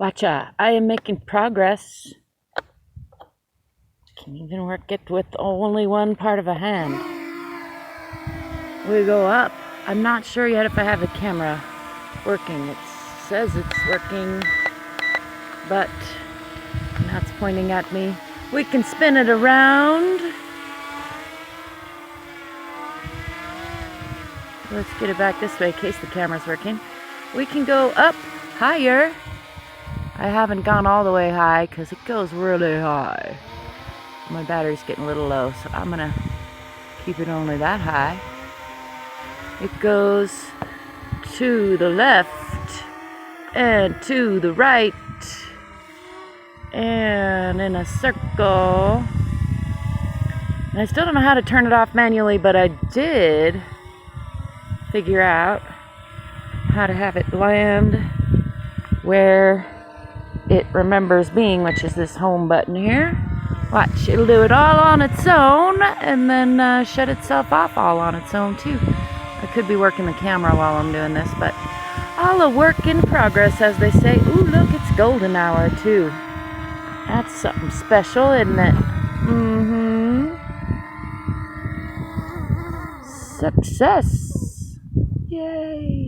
Watcha, I am making progress. Can even work it with only one part of a hand. We go up. I'm not sure yet if I have the camera working. It says it's working, but now it's pointing at me. We can spin it around. Let's get it back this way in case the camera's working. We can go up higher. I haven't gone all the way high because it goes really high. My battery's getting a little low, so I'm gonna keep it only that high. It goes to the left and to the right and in a circle. And I still don't know how to turn it off manually, but I did figure out how to have it land where it remembers being, which is this home button here. Watch, it'll do it all on its own and then shut itself off all on its own too. I could be working the camera while I'm doing this, but all a work in progress, as they say. Ooh, look, it's golden hour too. That's something special, isn't it? Success! Yay!